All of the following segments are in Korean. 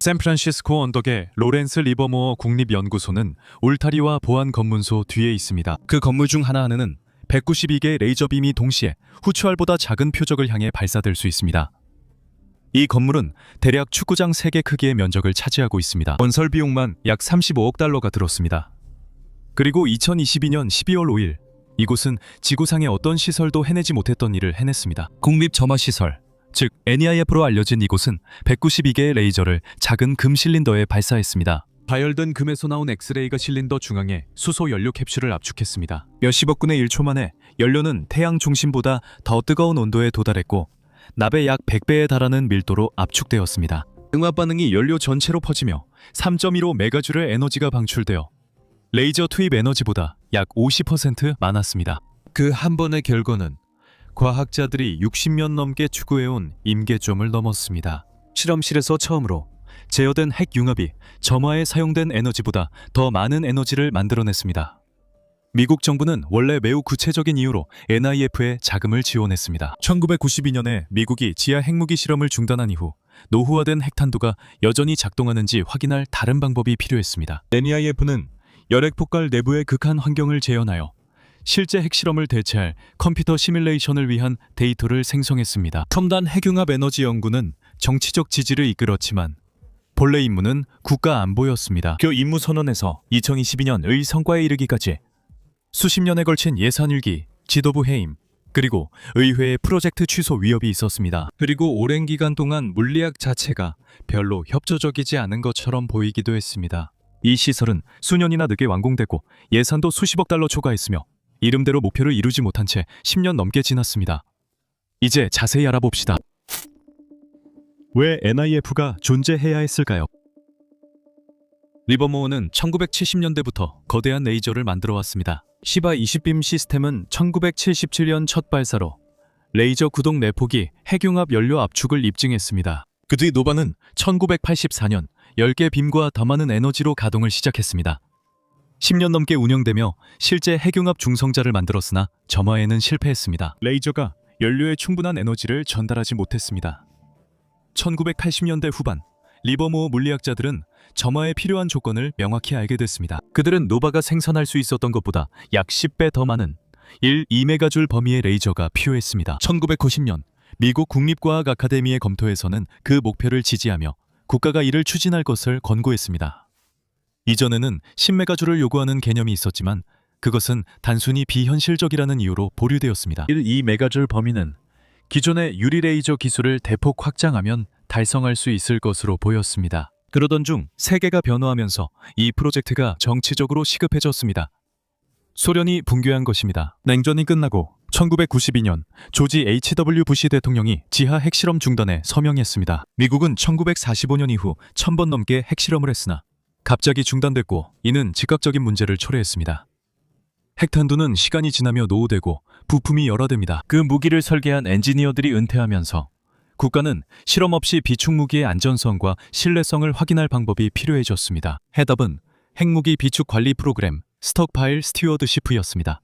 샌프란시스코 언덕의 로렌스 리버모어 국립연구소는 울타리와 보안 검문소 뒤에 있습니다. 그 건물 중 하나하나는 192개의 레이저 빔이 동시에 후추알보다 작은 표적을 향해 발사될 수 있습니다. 이 건물은 대략 축구장 3개 크기의 면적을 차지하고 있습니다. 건설 비용만 약 35억 달러가 들었습니다. 그리고 2022년 12월 5일 이곳은 지구상의 어떤 시설도 해내지 못했던 일을 해냈습니다. 국립점화시설, 즉 NEIF로 알려진 이곳은 192개의 레이저를 작은 금 실린더에 발사했습니다. 가열된 금에서 나온 엑스레이가 실린더 중앙에 수소 연료 캡슐을 압축했습니다. 몇십억 분의 1초 만에 연료는 태양 중심보다 더 뜨거운 온도에 도달했고 납의 약 100배에 달하는 밀도로 압축되었습니다. 응압 반응이 연료 전체로 퍼지며 3.15 메가줄의 에너지가 방출되어 레이저 투입 에너지보다 약 50% 많았습니다. 그 한 번의 결과는 과학자들이 60년 넘게 추구해온 임계점을 넘었습니다. 실험실에서 처음으로 제어된 핵융합이 점화에 사용된 에너지보다 더 많은 에너지를 만들어냈습니다. 미국 정부는 원래 매우 구체적인 이유로 NIF에 자금을 지원했습니다. 1992년에 미국이 지하 핵무기 실험을 중단한 이후 노후화된 핵탄두가 여전히 작동하는지 확인할 다른 방법이 필요했습니다. NIF는 열핵 폭발 내부의 극한 환경을 재현하여 실제 핵실험을 대체할 컴퓨터 시뮬레이션을 위한 데이터를 생성했습니다. 첨단 핵융합 에너지 연구는 정치적 지지를 이끌었지만 본래 임무는 국가 안보였습니다. 그 임무 선언에서 2022년의 성과에 이르기까지 수십 년에 걸친 예산일기, 지도부 해임, 그리고 의회의 프로젝트 취소 위협이 있었습니다. 그리고 오랜 기간 동안 물리학 자체가 별로 협조적이지 않은 것처럼 보이기도 했습니다. 이 시설은 수년이나 늦게 완공됐고 예산도 수십억 달러 초과했으며 이름대로 목표를 이루지 못한 채 10년 넘게 지났습니다. 이제 자세히 알아봅시다. 왜 NIF가 존재해야 했을까요? 리버모어는 1970년대부터 거대한 레이저를 만들어 왔습니다. 시바 20빔 시스템은 1977년 첫 발사로 레이저 구동 내폭이 핵융합 연료 압축을 입증했습니다. 그 뒤 노바는 1984년 10개 빔과 더 많은 에너지로 가동을 시작했습니다. 10년 넘게 운영되며 실제 핵융합 중성자를 만들었으나 점화에는 실패했습니다. 레이저가 연료에 충분한 에너지를 전달하지 못했습니다. 1980년대 후반 리버모어 물리학자들은 점화에 필요한 조건을 명확히 알게 됐습니다. 그들은 노바가 생산할 수 있었던 것보다 약 10배 더 많은 2메가줄 범위의 레이저가 필요했습니다. 1990년 미국 국립과학 아카데미의 검토에서는 그 목표를 지지하며 국가가 이를 추진할 것을 권고했습니다. 이전에는 10메가줄을 요구하는 개념이 있었지만 그것은 단순히 비현실적이라는 이유로 보류되었습니다. 2메가줄 범위는 기존의 유리 레이저 기술을 대폭 확장하면 달성할 수 있을 것으로 보였습니다. 그러던 중 세계가 변화하면서 이 프로젝트가 정치적으로 시급해졌습니다. 소련이 붕괴한 것입니다. 냉전이 끝나고 1992년 조지 H.W. 부시 대통령이 지하 핵실험 중단에 서명했습니다. 미국은 1945년 이후 1000번 넘게 핵실험을 했으나 갑자기 중단됐고 이는 즉각적인 문제를 초래했습니다. 핵탄두는 시간이 지나며 노후되고 부품이 열화됩니다. 그 무기를 설계한 엔지니어들이 은퇴하면서 국가는 실험 없이 비축 무기의 안전성과 신뢰성을 확인할 방법이 필요해졌습니다. 해답은 핵무기 비축 관리 프로그램 스톡파일 스튜어드시프였습니다.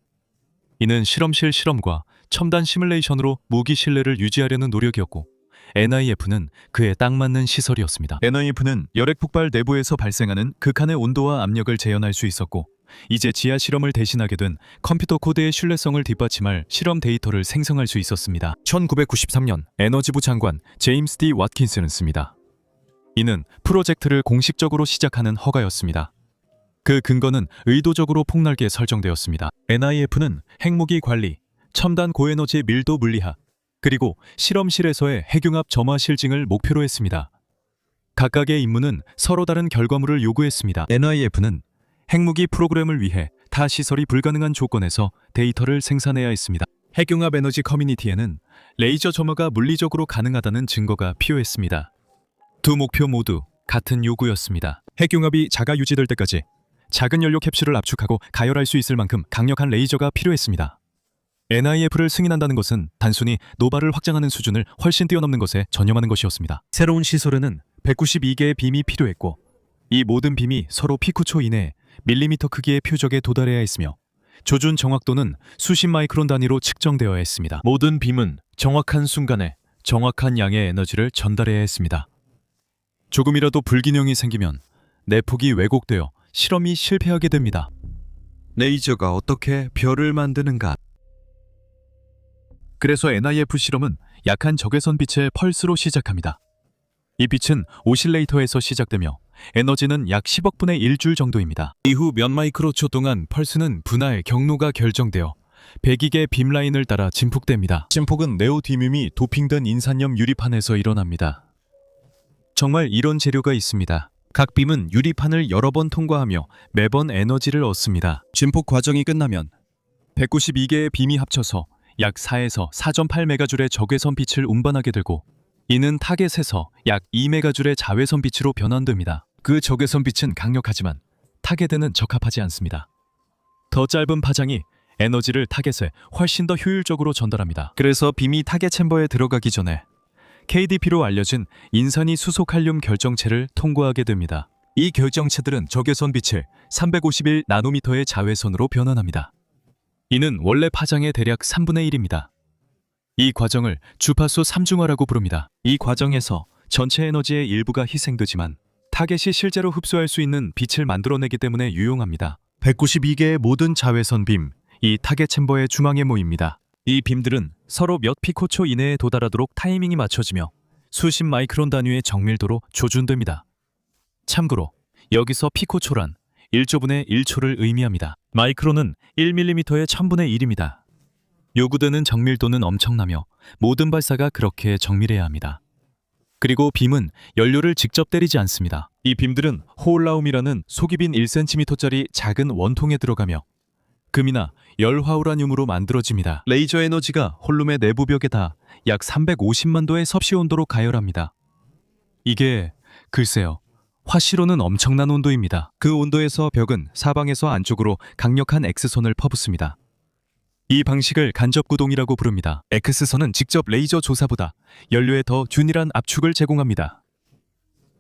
이는 실험실 실험과 첨단 시뮬레이션으로 무기 신뢰를 유지하려는 노력이었고 NIF는 그에 딱 맞는 시설이었습니다. NIF는 열핵 폭발 내부에서 발생하는 극한의 온도와 압력을 재현할 수 있었고 이제 지하 실험을 대신하게 된 컴퓨터 코드의 신뢰성을 뒷받침할 실험 데이터를 생성할 수 있었습니다. 1993년 에너지부 장관 제임스 D. 왓킨스는 씁니다. 이는 프로젝트를 공식적으로 시작하는 허가였습니다. 그 근거는 의도적으로 폭넓게 설정되었습니다. NIF는 핵무기 관리, 첨단 고에너지 밀도 물리학, 그리고 실험실에서의 핵융합 점화 실증을 목표로 했습니다. 각각의 임무는 서로 다른 결과물을 요구했습니다. NIF는 핵무기 프로그램을 위해 타 시설이 불가능한 조건에서 데이터를 생산해야 했습니다. 핵융합 에너지 커뮤니티에는 레이저 점화가 물리적으로 가능하다는 증거가 필요했습니다. 두 목표 모두 같은 요구였습니다. 핵융합이 자가 유지될 때까지 작은 연료 캡슐을 압축하고 가열할 수 있을 만큼 강력한 레이저가 필요했습니다. NIF를 승인한다는 것은 단순히 노바를 확장하는 수준을 훨씬 뛰어넘는 것에 전념하는 것이었습니다. 새로운 시설에는 192개의 빔이 필요했고 이 모든 빔이 서로 피코초 이내에 밀리미터 크기의 표적에 도달해야 했으며 조준 정확도는 수십 마이크론 단위로 측정되어야 했습니다. 모든 빔은 정확한 순간에 정확한 양의 에너지를 전달해야 했습니다. 조금이라도 불균형이 생기면 내폭이 왜곡되어 실험이 실패하게 됩니다. 레이저가 어떻게 별을 만드는가? 그래서 NIF 실험은 약한 적외선 빛의 펄스로 시작합니다. 이 빛은 오실레이터에서 시작되며 에너지는 약 10억 분의 1줄 정도입니다. 이후 몇 마이크로초 동안 펄스는 분할 경로가 결정되어 배기계 빔라인을 따라 진폭됩니다. 진폭은 네오디뮴이 도핑된 인산염 유리판에서 일어납니다. 정말 이런 재료가 있습니다. 각 빔은 유리판을 여러 번 통과하며 매번 에너지를 얻습니다. 진폭 과정이 끝나면 192개의 빔이 합쳐서 약 4에서 4.8메가줄의 적외선 빛을 운반하게 되고 이는 타겟에서 약 2메가줄의 자외선 빛으로 변환됩니다. 그 적외선 빛은 강력하지만 타겟에는 적합하지 않습니다. 더 짧은 파장이 에너지를 타겟에 훨씬 더 효율적으로 전달합니다. 그래서 빔이 타겟 챔버에 들어가기 전에 KDP로 알려진 인산이 수소 칼륨 결정체를 통과하게 됩니다. 이 결정체들은 적외선 빛을 351 나노미터의 자외선으로 변환합니다. 이는 원래 파장의 대략 3분의 1입니다. 이 과정을 주파수 3중화라고 부릅니다. 이 과정에서 전체 에너지의 일부가 희생되지만 타겟이 실제로 흡수할 수 있는 빛을 만들어내기 때문에 유용합니다. 192개의 모든 자외선 빔, 이 타겟 챔버의 중앙에 모입니다. 이 빔들은 서로 몇 피코초 이내에 도달하도록 타이밍이 맞춰지며 수십 마이크론 단위의 정밀도로 조준됩니다. 참고로 여기서 피코초란 1조분의 1초를 의미합니다. 마이크론은 1mm의 1000분의 1입니다. 요구되는 정밀도는 엄청나며 모든 발사가 그렇게 정밀해야 합니다. 그리고 빔은 연료를 직접 때리지 않습니다. 이 빔들은 호올라움이라는 속이 빈 1cm짜리 작은 원통에 들어가며 금이나 열화우라늄으로 만들어집니다. 레이저 에너지가 홀룸의 내부 벽에 다 약 350만 도의 섭씨 온도로 가열합니다. 이게 글쎄요, 화씨로는 엄청난 온도입니다. 그 온도에서 벽은 사방에서 안쪽으로 강력한 X선을 퍼붓습니다. 이 방식을 간접구동이라고 부릅니다. X선은 직접 레이저 조사보다 연료에 더 균일한 압축을 제공합니다.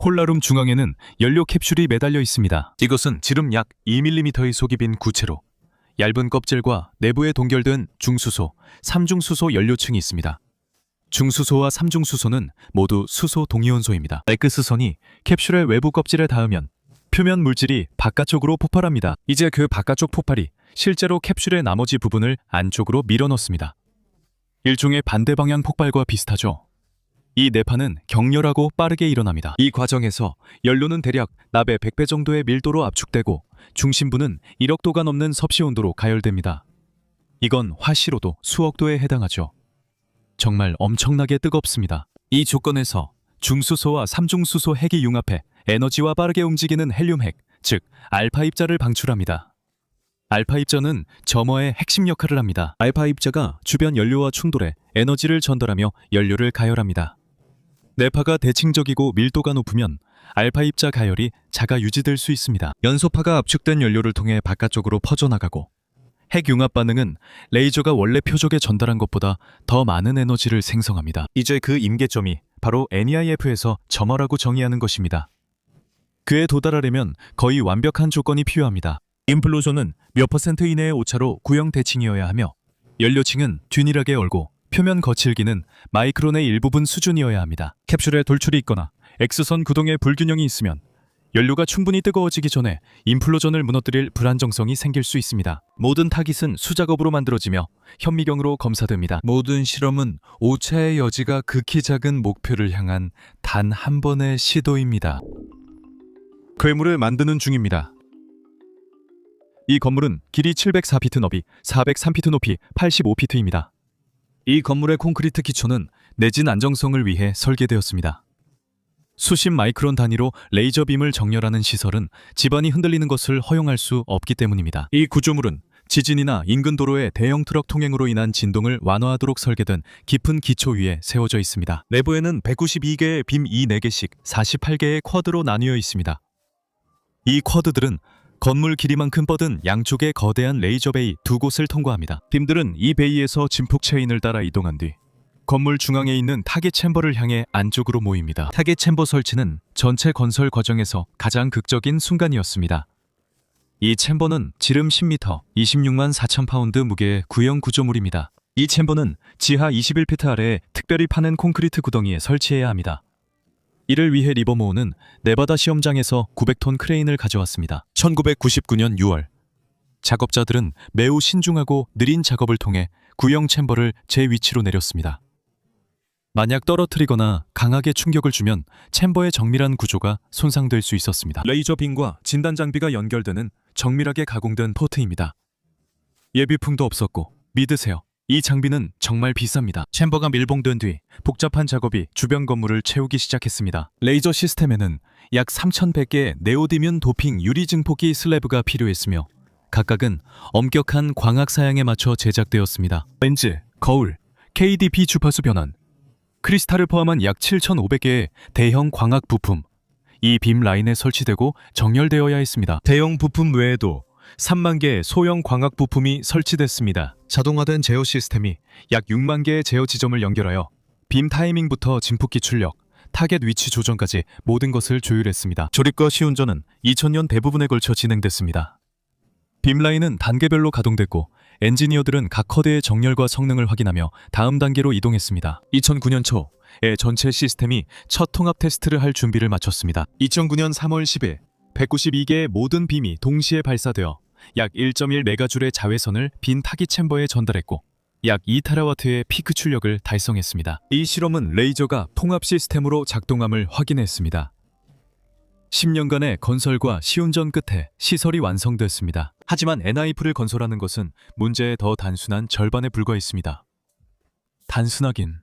홀라룸 중앙에는 연료 캡슐이 매달려 있습니다. 이것은 지름 약 2mm의 속이 빈 구체로 얇은 껍질과 내부에 동결된 중수소, 삼중수소 연료층이 있습니다. 중수소와 삼중수소는 모두 수소 동이온소입니다. X선이 캡슐의 외부 껍질에 닿으면 표면 물질이 바깥쪽으로 폭발합니다. 이제 그 바깥쪽 폭발이 실제로 캡슐의 나머지 부분을 안쪽으로 밀어넣습니다. 일종의 반대 방향 폭발과 비슷하죠. 이 내파는 격렬하고 빠르게 일어납니다. 이 과정에서 연료는 대략 납의 100배 정도의 밀도로 압축되고 중심부는 1억 도가 넘는 섭씨 온도로 가열됩니다. 이건 화씨로도 수억 도에 해당하죠. 정말 엄청나게 뜨겁습니다. 이 조건에서 중수소와 삼중수소 핵이 융합해 에너지와 빠르게 움직이는 헬륨 핵, 즉 알파 입자를 방출합니다. 알파 입자는 점화의 핵심 역할을 합니다. 알파 입자가 주변 연료와 충돌해 에너지를 전달하며 연료를 가열합니다. 내파가 대칭적이고 밀도가 높으면 알파 입자 가열이 자가 유지될 수 있습니다. 연소파가 압축된 연료를 통해 바깥쪽으로 퍼져나가고 핵 융합 반응은 레이저가 원래 표적에 전달한 것보다 더 많은 에너지를 생성합니다. 이제 그 임계점이 바로 NEIF에서 점화라고 정의하는 것입니다. 그에 도달하려면 거의 완벽한 조건이 필요합니다. 임플로전은 몇 퍼센트 이내의 오차로 구형 대칭이어야 하며 연료층은 균일하게 얼고 표면 거칠기는 마이크론의 일부분 수준이어야 합니다. 캡슐에 돌출이 있거나 X선 구동에 불균형이 있으면 연료가 충분히 뜨거워지기 전에 임플로전을 무너뜨릴 불안정성이 생길 수 있습니다. 모든 타깃은 수작업으로 만들어지며 현미경으로 검사됩니다. 모든 실험은 오차의 여지가 극히 작은 목표를 향한 단 한 번의 시도입니다. 괴물을 만드는 중입니다. 이 건물은 길이 704피트 너비 403피트 높이 85피트입니다. 이 건물의 콘크리트 기초는 내진 안정성을 위해 설계되었습니다. 수십 마이크론 단위로 레이저 빔을 정렬하는 시설은 집안이 흔들리는 것을 허용할 수 없기 때문입니다. 이 구조물은 지진이나 인근 도로의 대형 트럭 통행으로 인한 진동을 완화하도록 설계된 깊은 기초 위에 세워져 있습니다. 내부에는 192개의 빔 4개씩 48개의 쿼드로 나뉘어 있습니다. 이 쿼드들은 건물 길이만큼 뻗은 양쪽의 거대한 레이저 베이 두 곳을 통과합니다. 빔들은 이 베이에서 진폭 체인을 따라 이동한 뒤 건물 중앙에 있는 타겟 챔버를 향해 안쪽으로 모입니다. 타겟 챔버 설치는 전체 건설 과정에서 가장 극적인 순간이었습니다. 이 챔버는 지름 10m, 26만 4천 파운드 무게의 구형 구조물입니다. 이 챔버는 지하 21피트 아래에 특별히 파낸 콘크리트 구덩이에 설치해야 합니다. 이를 위해 리버모어는 네바다 시험장에서 900톤 크레인을 가져왔습니다. 1999년 6월 작업자들은 매우 신중하고 느린 작업을 통해 구형 챔버를 제 위치로 내렸습니다. 만약 떨어뜨리거나 강하게 충격을 주면 챔버의 정밀한 구조가 손상될 수 있었습니다. 레이저 빔과 진단 장비가 연결되는 정밀하게 가공된 포트입니다. 예비풍도 없었고 믿으세요. 이 장비는 정말 비쌉니다. 챔버가 밀봉된 뒤 복잡한 작업이 주변 건물을 채우기 시작했습니다. 레이저 시스템에는 약 3,100개의 네오디뮴 도핑 유리 증폭기 슬래브가 필요했으며 각각은 엄격한 광학 사양에 맞춰 제작되었습니다. 렌즈, 거울, KDP 주파수 변환, 크리스탈을 포함한 약 7,500개의 대형 광학 부품, 이 빔 라인에 설치되고 정렬되어야 했습니다. 대형 부품 외에도 3만 개의 소형 광학 부품이 설치됐습니다. 자동화된 제어 시스템이 약 6만 개의 제어 지점을 연결하여 빔 타이밍부터 진폭기 출력, 타겟 위치 조정까지 모든 것을 조율했습니다. 조립과 시운전은 2000년 대부분에 걸쳐 진행됐습니다. 빔 라인은 단계별로 가동됐고 엔지니어들은 각 커드의 정렬과 성능을 확인하며 다음 단계로 이동했습니다. 2009년 초에 전체 시스템이 첫 통합 테스트를 할 준비를 마쳤습니다. 2009년 3월 10일 192개의 모든 빔이 동시에 발사되어 약 1.1 메가줄의 자외선을 빈 타깃 챔버에 전달했고 약 2테라와트의 피크 출력을 달성했습니다. 이 실험은 레이저가 통합 시스템으로 작동함을 확인했습니다. 10년간의 건설과 시운전 끝에 시설이 완성됐습니다. 하지만 NIF를 건설하는 것은 문제의 더 단순한 절반에 불과했습니다. 단순하긴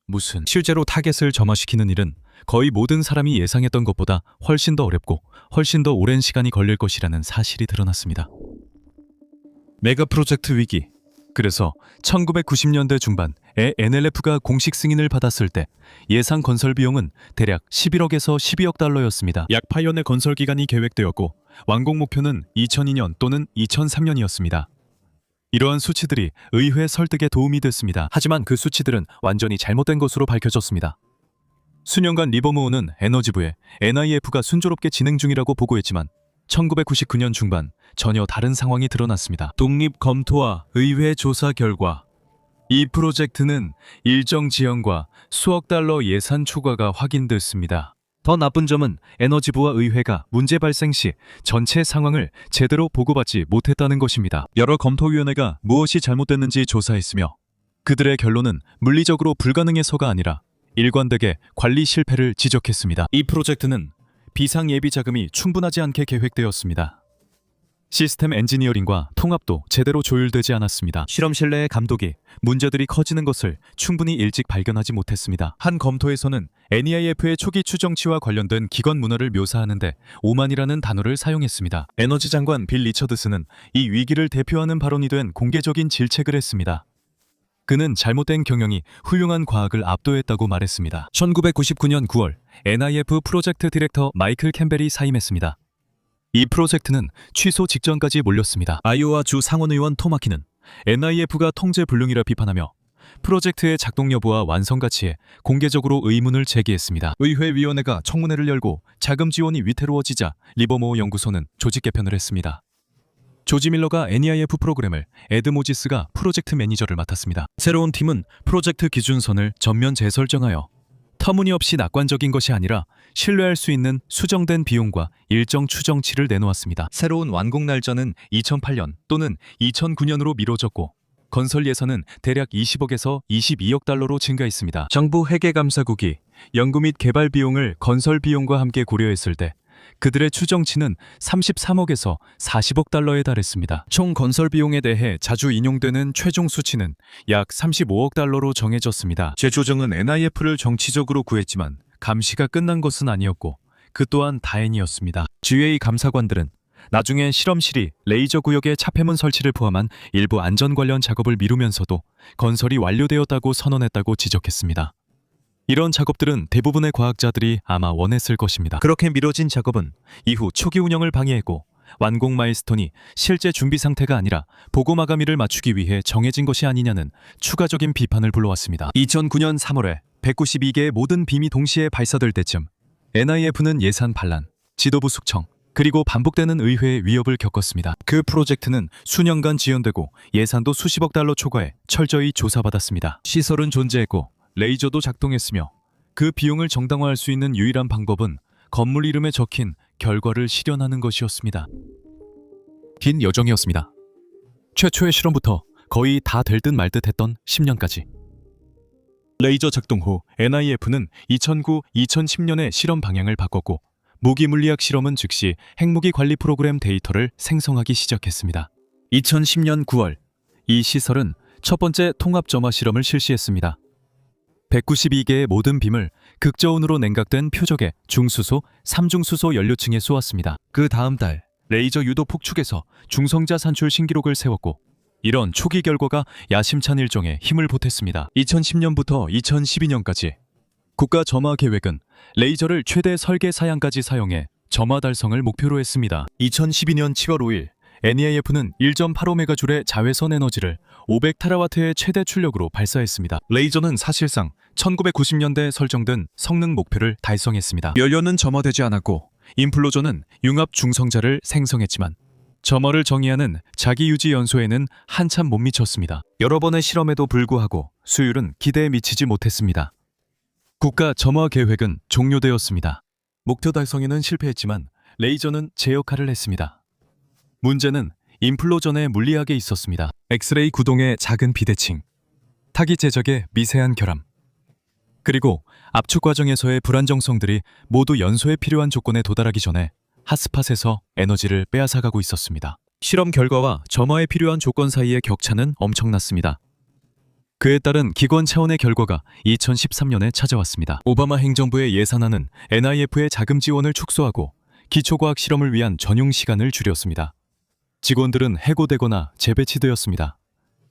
무슨. 실제로 타겟을 점화시키는 일은 거의 모든 사람이 예상했던 것보다 훨씬 더 어렵고 훨씬 더 오랜 시간이 걸릴 것이라는 사실이 드러났습니다. 메가 프로젝트 위기. 그래서 1990년대 중반에 NLF가 공식 승인을 받았을 때 예상 건설 비용은 대략 11억에서 12억 달러였습니다. 약 8년의 건설 기간이 계획되었고 완공 목표는 2002년 또는 2003년이었습니다. 이러한 수치들이 의회 설득에 도움이 됐습니다. 하지만 그 수치들은 완전히 잘못된 것으로 밝혀졌습니다. 수년간 리버모어는 에너지부에 NIF가 순조롭게 진행 중이라고 보고했지만 1999년 중반 전혀 다른 상황이 드러났습니다. 독립 검토와 의회 조사 결과 이 프로젝트는 일정 지연과 수억 달러 예산 초과가 확인됐습니다. 더 나쁜 점은 에너지부와 의회가 문제 발생 시 전체 상황을 제대로 보고받지 못했다는 것입니다. 여러 검토위원회가 무엇이 잘못됐는지 조사했으며 그들의 결론은 물리적으로 불가능해서가 아니라 일관되게 관리 실패를 지적했습니다. 이 프로젝트는 비상 예비 자금이 충분하지 않게 계획되었습니다. 시스템 엔지니어링과 통합도 제대로 조율되지 않았습니다. 실험실 내의 감독이 문제들이 커지는 것을 충분히 일찍 발견하지 못했습니다. 한 검토에서는 NEIF의 초기 추정치와 관련된 기관 문화를 묘사하는데 오만이라는 단어를 사용했습니다. 에너지 장관 빌 리처드스는 이 위기를 대표하는 발언이 된 공개적인 질책을 했습니다. 그는 잘못된 경영이 훌륭한 과학을 압도했다고 말했습니다. 1999년 9월 NIF 프로젝트 디렉터 마이클 캠벨이 사임했습니다. 이 프로젝트는 취소 직전까지 몰렸습니다. 아이오와 주 상원의원 토마키는 NIF가 통제 불능이라 비판하며 프로젝트의 작동 여부와 완성 가치에 공개적으로 의문을 제기했습니다. 의회위원회가 청문회를 열고 자금 지원이 위태로워지자 리버모어 연구소는 조직 개편을 했습니다. 조지 밀러가 NEIF 프로그램을, 에드 모지스가 프로젝트 매니저를 맡았습니다. 새로운 팀은 프로젝트 기준선을 전면 재설정하여 터무니없이 낙관적인 것이 아니라 신뢰할 수 있는 수정된 비용과 일정 추정치를 내놓았습니다. 새로운 완공 날짜는 2008년 또는 2009년으로 미뤄졌고 건설 예산은 대략 20억에서 22억 달러로 증가했습니다. 정부 회계감사국이 연구 및 개발 비용을 건설 비용과 함께 고려했을 때 그들의 추정치는 33억에서 40억 달러에 달했습니다. 총 건설 비용에 대해 자주 인용되는 최종 수치는 약 35억 달러로 정해졌습니다. 재조정은 NIF를 정치적으로 구했지만 감시가 끝난 것은 아니었고 그 또한 다행이었습니다. GA 감사관들은 나중에 실험실이 레이저 구역의 차폐문 설치를 포함한 일부 안전 관련 작업을 미루면서도 건설이 완료되었다고 선언했다고 지적했습니다. 이런 작업들은 대부분의 과학자들이 아마 원했을 것입니다. 그렇게 미뤄진 작업은 이후 초기 운영을 방해했고 완공 마일스톤이 실제 준비 상태가 아니라 보고 마감일을 맞추기 위해 정해진 것이 아니냐는 추가적인 비판을 불러왔습니다. 2009년 3월에 192개의 모든 빔이 동시에 발사될 때쯤 NIF는 예산 반란, 지도부 숙청, 그리고 반복되는 의회의 위협을 겪었습니다. 그 프로젝트는 수년간 지연되고 예산도 수십억 달러 초과해 철저히 조사받았습니다. 시설은 존재했고 레이저도 작동했으며 그 비용을 정당화할 수 있는 유일한 방법은 건물 이름에 적힌 결과를 실현하는 것이었습니다. 긴 여정이었습니다. 최초의 실험부터 거의 다 될 듯 말 듯 했던 10년까지. 레이저 작동 후 NIF는 2009-2010년에 실험 방향을 바꿨고 무기물리학 실험은 즉시 핵무기 관리 프로그램 데이터를 생성하기 시작했습니다. 2010년 9월, 이 시설은 첫 번째 통합점화 실험을 실시했습니다. 192개의 모든 빔을 극저온으로 냉각된 표적의 중수소, 삼중수소 연료층에 쏘았습니다. 그 다음 달 레이저 유도 폭축에서 중성자 산출 신기록을 세웠고 이런 초기 결과가 야심찬 일정에 힘을 보탰습니다. 2010년부터 2012년까지 국가 점화 계획은 레이저를 최대 설계 사양까지 사용해 점화 달성을 목표로 했습니다. 2012년 7월 5일 NEIF는 1.85메가줄의 자외선 에너지를 500TW의 최대 출력으로 발사했습니다. 레이저는 사실상 1990년대에 설정된 성능 목표를 달성했습니다. 연료는 점화되지 않았고 인플로전은 융합 중성자를 생성했지만 점화를 정의하는 자기유지 연소에는 한참 못 미쳤습니다. 여러 번의 실험에도 불구하고 수율은 기대에 미치지 못했습니다. 국가 점화 계획은 종료되었습니다. 목표 달성에는 실패했지만 레이저는 제 역할을 했습니다. 문제는 인플로전의 물리학에 있었습니다. 엑스레이 구동의 작은 비대칭, 타기 제작의 미세한 결함, 그리고 압축 과정에서의 불안정성들이 모두 연소에 필요한 조건에 도달하기 전에 핫스팟에서 에너지를 빼앗아가고 있었습니다. 실험 결과와 점화에 필요한 조건 사이의 격차는 엄청났습니다. 그에 따른 기관 차원의 결과가 2013년에 찾아왔습니다. 오바마 행정부의 예산안은 NIF의 자금 지원을 축소하고 기초과학 실험을 위한 전용 시간을 줄였습니다. 직원들은 해고되거나 재배치되었습니다.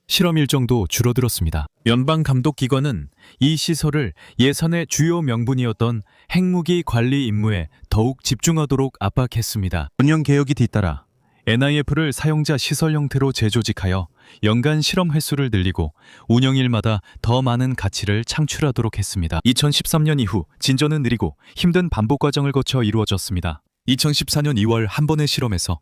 실험 일정도 줄어들었습니다. 연방감독기관은 이 시설을 예산의 주요 명분이었던 핵무기 관리 임무에 더욱 집중하도록 압박했습니다. 운영개혁이 뒤따라 NIF를 사용자 시설 형태로 재조직하여 연간 실험 횟수를 늘리고 운영일마다 더 많은 가치를 창출하도록 했습니다. 2013년 이후 진전은 느리고 힘든 반복 과정을 거쳐 이루어졌습니다. 2014년 2월 한 번의 실험에서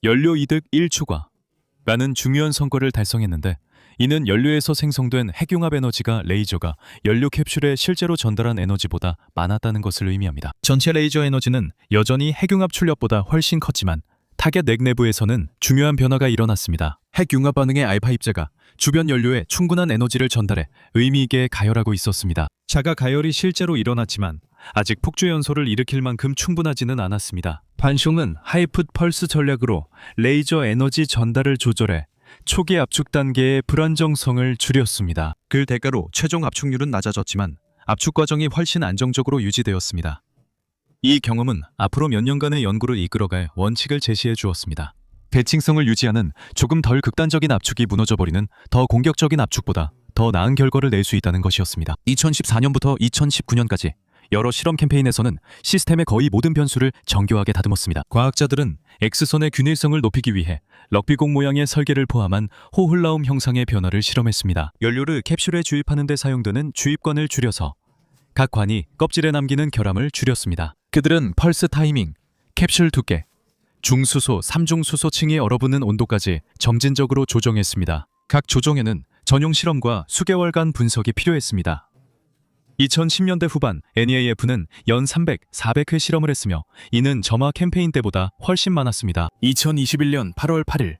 연료 이득 1초과라는 중요한 성과를 달성했는데 이는 연료에서 생성된 핵융합 에너지가 레이저가 연료 캡슐에 실제로 전달한 에너지보다 많았다는 것을 의미합니다. 전체 레이저 에너지는 여전히 핵융합 출력보다 훨씬 컸지만 타겟 넥 내부에서는 중요한 변화가 일어났습니다. 핵융합 반응의 알파 입자가 주변 연료에 충분한 에너지를 전달해 의미 있게 가열하고 있었습니다. 자가 가열이 실제로 일어났지만 아직 폭주 연소를 일으킬 만큼 충분하지는 않았습니다. 반숑은 하이풋 펄스 전략으로 레이저 에너지 전달을 조절해 초기 압축 단계의 불안정성을 줄였습니다. 그 대가로 최종 압축률은 낮아졌지만 압축 과정이 훨씬 안정적으로 유지되었습니다. 이 경험은 앞으로 몇 년간의 연구를 이끌어갈 원칙을 제시해 주었습니다. 대칭성을 유지하는 조금 덜 극단적인 압축이 무너져버리는 더 공격적인 압축보다 더 나은 결과를 낼 수 있다는 것이었습니다. 2014년부터 2019년까지 여러 실험 캠페인에서는 시스템의 거의 모든 변수를 정교하게 다듬었습니다. 과학자들은 X선의 균일성을 높이기 위해 럭비공 모양의 설계를 포함한 호흘라움 형상의 변화를 실험했습니다. 연료를 캡슐에 주입하는 데 사용되는 주입관을 줄여서 각 관이 껍질에 남기는 결함을 줄였습니다. 그들은 펄스 타이밍, 캡슐 두께, 중수소, 삼중수소층이 얼어붙는 온도까지 점진적으로 조정했습니다. 각 조정에는 전용 실험과 수개월간 분석이 필요했습니다. 2010년대 후반 NEIF는 연 300, 400회 실험을 했으며 이는 점화 캠페인 때보다 훨씬 많았습니다. 2021년 8월 8일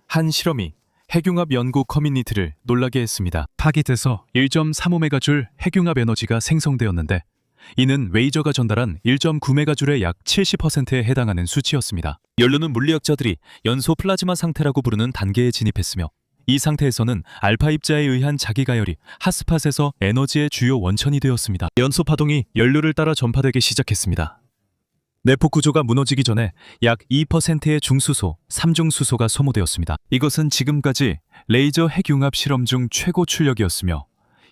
한 실험이 핵융합 연구 커뮤니티를 놀라게 했습니다. 타깃에서 1.35메가줄 핵융합 에너지가 생성되었는데 이는 레이저가 전달한 1.9메가줄의 약 70%에 해당하는 수치였습니다. 연료는 물리학자들이 연소 플라즈마 상태라고 부르는 단계에 진입했으며 이 상태에서는 알파 입자에 의한 자기가열이 핫스팟에서 에너지의 주요 원천이 되었습니다. 연소 파동이 연료를 따라 전파되기 시작했습니다. 내포 구조가 무너지기 전에 약 2%의 중수소, 삼중수소가 소모되었습니다. 이것은 지금까지 레이저 핵융합 실험 중 최고 출력이었으며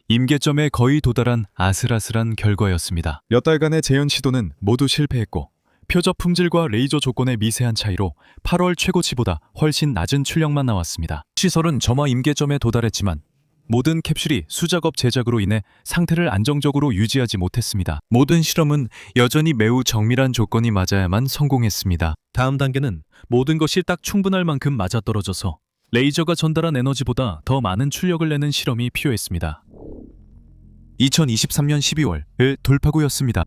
임계점에 거의 도달한 아슬아슬한 결과였습니다. 몇 달간의 재현 시도는 모두 실패했고 표적 품질과 레이저 조건의 미세한 차이로 8월 최고치보다 훨씬 낮은 출력만 나왔습니다. 시설은 점화 임계점에 도달했지만 모든 캡슐이 수작업 제작으로 인해 상태를 안정적으로 유지하지 못했습니다. 모든 실험은 여전히 매우 정밀한 조건이 맞아야만 성공했습니다. 다음 단계는 모든 것이 딱 충분할 만큼 맞아떨어져서 레이저가 전달한 에너지보다 더 많은 출력을 내는 실험이 필요했습니다. 2023년 12월을 돌파구였습니다.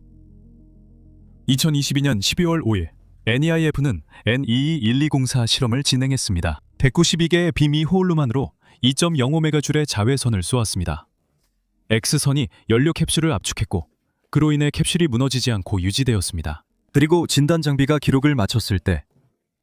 2022년 12월 5일 NEIF는 NEE1204 실험을 진행했습니다. 192개의 비미 호울루만으로 2.05메가줄의 자외선을 쏘았습니다. X선이 연료 캡슐을 압축했고 그로 인해 캡슐이 무너지지 않고 유지되었습니다. 그리고 진단 장비가 기록을 마쳤을 때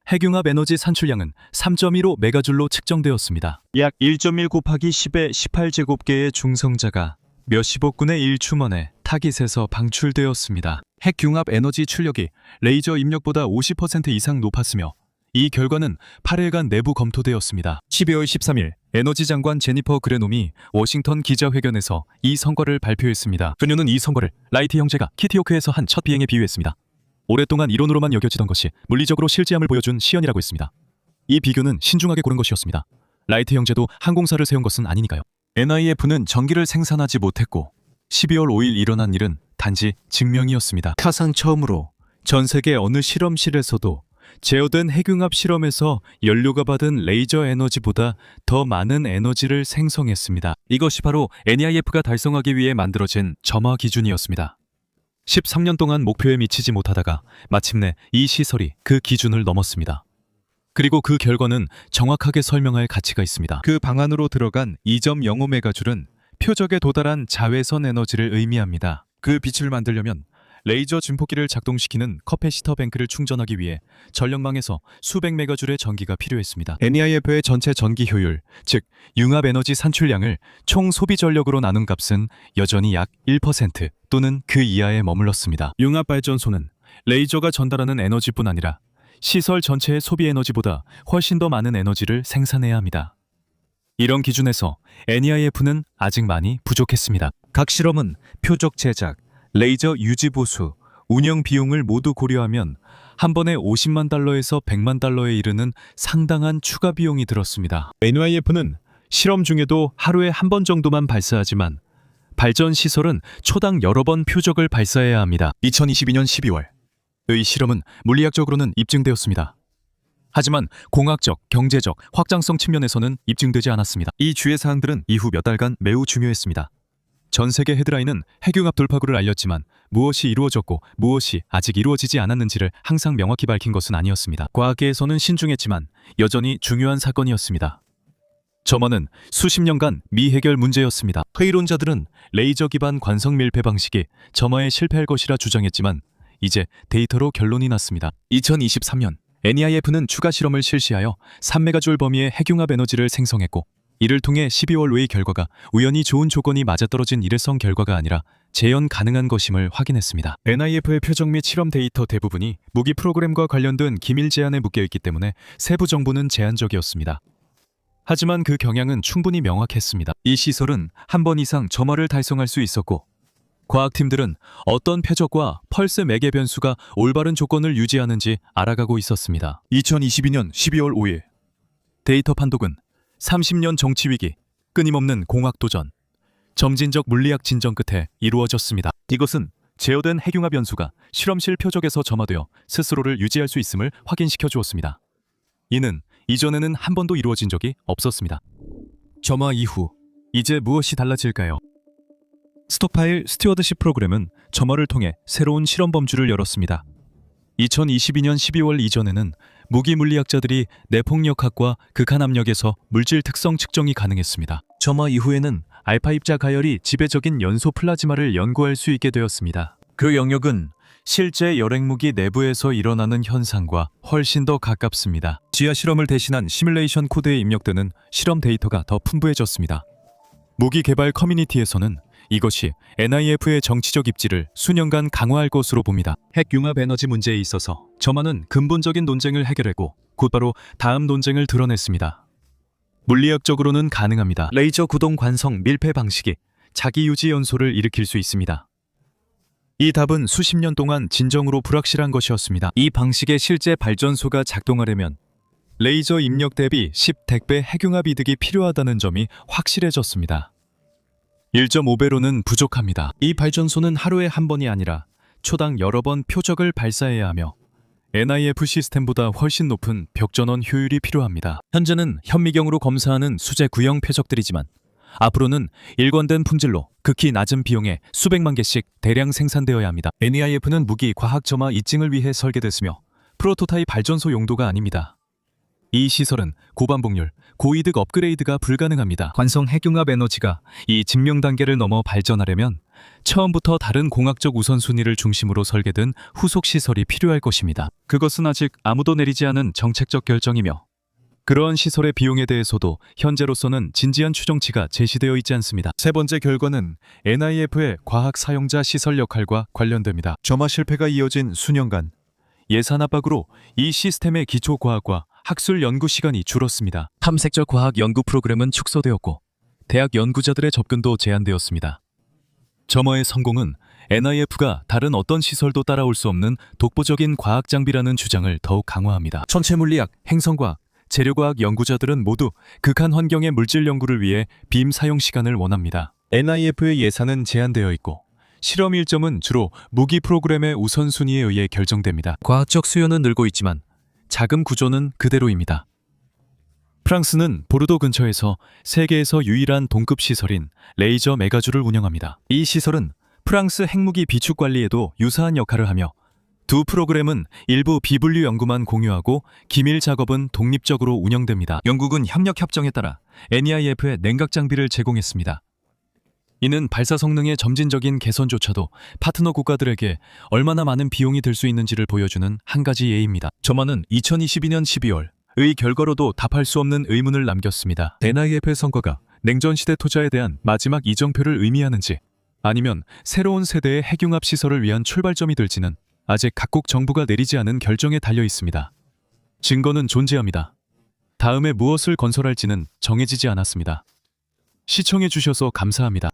핵융합 에너지 산출량은 3.15 메가줄로 측정되었습니다. 약 1.1 곱하기 10의 18제곱계의 중성자가 몇십억분의 1초 타깃에서 방출되었습니다. 핵융합 에너지 출력이 레이저 입력보다 50% 이상 높았으며 이 결과는 8일간 내부 검토되었습니다. 12월 13일 에너지 장관 제니퍼 그레놈이 워싱턴 기자회견에서 이 성과를 발표했습니다. 그녀는 이 성과를 라이트 형제가 키티호크에서 한 첫 비행에 비유했습니다. 오랫동안 이론으로만 여겨지던 것이 물리적으로 실제함을 보여준 시연이라고 했습니다. 이 비교는 신중하게 고른 것이었습니다. 라이트 형제도 항공사를 세운 것은 아니니까요. NIF는 전기를 생산하지 못했고 12월 5일 일어난 일은 단지 증명이었습니다. 사상 처음으로 전 세계 어느 실험실에서도 제어된 핵융합 실험에서 연료가 받은 레이저 에너지보다 더 많은 에너지를 생성했습니다. 이것이 바로 NEIF가 달성하기 위해 만들어진 점화 기준이었습니다. 13년 동안 목표에 미치지 못하다가 마침내 이 시설이 그 기준을 넘었습니다. 그리고 그 결과는 정확하게 설명할 가치가 있습니다. 그 방안으로 들어간 2.05메가줄은 표적에 도달한 자외선 에너지를 의미합니다. 그 빛을 만들려면 레이저 증폭기를 작동시키는 커패시터 뱅크를 충전하기 위해 전력망에서 수백 메가줄의 전기가 필요했습니다. NEIF의 전체 전기 효율, 즉 융합 에너지 산출량을 총 소비 전력으로 나눈 값은 여전히 약 1% 또는 그 이하에 머물렀습니다. 융합 발전소는 레이저가 전달하는 에너지뿐 아니라 시설 전체의 소비 에너지보다 훨씬 더 많은 에너지를 생산해야 합니다. 이런 기준에서 NEIF는 아직 많이 부족했습니다. 각 실험은 표적 제작, 레이저 유지 보수, 운영 비용을 모두 고려하면 한 번에 50만 달러에서 100만 달러에 이르는 상당한 추가 비용이 들었습니다. NEIF는 실험 중에도 하루에 한 번 정도만 발사하지만 발전 시설은 초당 여러 번 표적을 발사해야 합니다. 2022년 12월의 실험은 물리학적으로는 입증되었습니다. 하지만 공학적, 경제적, 확장성 측면에서는 입증되지 않았습니다. 이 주의 사항들은 이후 몇 달간 매우 중요했습니다. 전 세계 헤드라인은 핵융합 돌파구를 알렸지만 무엇이 이루어졌고 무엇이 아직 이루어지지 않았는지를 항상 명확히 밝힌 것은 아니었습니다. 과학계에서는 신중했지만 여전히 중요한 사건이었습니다. 점화는 수십 년간 미해결 문제였습니다. 회의론자들은 레이저 기반 관성 밀폐 방식이 점화에 실패할 것이라 주장했지만 이제 데이터로 결론이 났습니다. 2023년 NEIF는 추가 실험을 실시하여 3메가줄 범위의 핵융합 에너지를 생성했고 이를 통해 12월 5일 결과가 우연히 좋은 조건이 맞아떨어진 일회성 결과가 아니라 재현 가능한 것임을 확인했습니다. NIF의 표적 및 실험 데이터 대부분이 무기 프로그램과 관련된 기밀 제한에 묶여있기 때문에 세부 정보는 제한적이었습니다. 하지만 그 경향은 충분히 명확했습니다. 이 시설은 한 번 이상 점화를 달성할 수 있었고 과학팀들은 어떤 표적과 펄스 매개 변수가 올바른 조건을 유지하는지 알아가고 있었습니다. 2022년 12월 5일 데이터 판독은 30년 정치 위기, 끊임없는 공학 도전, 점진적 물리학 진전 끝에 이루어졌습니다. 이것은 제어된 핵융합 연수가 실험실 표적에서 점화되어 스스로를 유지할 수 있음을 확인시켜 주었습니다. 이는 이전에는 한 번도 이루어진 적이 없었습니다. 점화 이후 이제 무엇이 달라질까요? 스톡파일 스튜어드십 프로그램은 점화를 통해 새로운 실험 범주를 열었습니다. 2022년 12월 이전에는 무기 물리학자들이 내폭력학과 극한압력에서 물질 특성 측정이 가능했습니다. 점화 이후에는 알파 입자 가열이 지배적인 연소 플라즈마를 연구할 수 있게 되었습니다. 그 영역은 실제 열핵무기 내부에서 일어나는 현상과 훨씬 더 가깝습니다. 지하 실험을 대신한 시뮬레이션 코드에 입력되는 실험 데이터가 더 풍부해졌습니다. 무기 개발 커뮤니티에서는 이것이 NIF의 정치적 입지를 수년간 강화할 것으로 봅니다. 핵융합 에너지 문제에 있어서 점화는 근본적인 논쟁을 해결했고 곧바로 다음 논쟁을 드러냈습니다. 물리학적으로는 가능합니다. 레이저 구동 관성 밀폐 방식이 자기 유지 연소를 일으킬 수 있습니다. 이 답은 수십 년 동안 진정으로 불확실한 것이었습니다. 이 방식의 실제 발전소가 작동하려면 레이저 입력 대비 10대 핵융합 이득이 필요하다는 점이 확실해졌습니다. 1.5배로는 부족합니다. 이 발전소는 하루에 한 번이 아니라 초당 여러 번 표적을 발사해야 하며 NIF 시스템보다 훨씬 높은 벽전원 효율이 필요합니다. 현재는 현미경으로 검사하는 수제 구형 표적들이지만 앞으로는 일관된 품질로 극히 낮은 비용에 수백만 개씩 대량 생산되어야 합니다. NEIF는 무기 과학 점화 입증을 위해 설계됐으며 프로토타입 발전소 용도가 아닙니다. 이 시설은 고반복률, 고이득 업그레이드가 불가능합니다. 관성 핵융합 에너지가 이 증명 단계를 넘어 발전하려면 처음부터 다른 공학적 우선순위를 중심으로 설계된 후속 시설이 필요할 것입니다. 그것은 아직 아무도 내리지 않은 정책적 결정이며 그러한 시설의 비용에 대해서도 현재로서는 진지한 추정치가 제시되어 있지 않습니다. 세 번째 결과는 NIF의 과학 사용자 시설 역할과 관련됩니다. 점화 실패가 이어진 수년간 예산 압박으로 이 시스템의 기초 과학과 학술 연구 시간이 줄었습니다. 탐색적 과학 연구 프로그램은 축소되었고 대학 연구자들의 접근도 제한되었습니다. 점화의 성공은 NIF가 다른 어떤 시설도 따라올 수 없는 독보적인 과학 장비라는 주장을 더욱 강화합니다. 천체 물리학, 행성과학, 재료과학 연구자들은 모두 극한 환경의 물질 연구를 위해 빔 사용 시간을 원합니다. NIF의 예산은 제한되어 있고 실험 일정은 주로 무기 프로그램의 우선순위에 의해 결정됩니다. 과학적 수요는 늘고 있지만 자금 구조는 그대로입니다. 프랑스는 보르도 근처에서 세계에서 유일한 동급 시설인 레이저 메가주를 운영합니다. 이 시설은 프랑스 핵무기 비축 관리에도 유사한 역할을 하며 두 프로그램은 일부 비분류 연구만 공유하고 기밀 작업은 독립적으로 운영됩니다. 영국은 협력 협정에 따라 NEIF에 냉각 장비를 제공했습니다. 이는 발사 성능의 점진적인 개선조차도 파트너 국가들에게 얼마나 많은 비용이 들 수 있는지를 보여주는 한 가지 예입니다. 점화는 2022년 12월의 결과로도 답할 수 없는 의문을 남겼습니다. NIF의 성과가 냉전시대 투자에 대한 마지막 이정표를 의미하는지 아니면 새로운 세대의 핵융합 시설을 위한 출발점이 될지는 아직 각국 정부가 내리지 않은 결정에 달려 있습니다. 증거는 존재합니다. 다음에 무엇을 건설할지는 정해지지 않았습니다. 시청해 주셔서 감사합니다.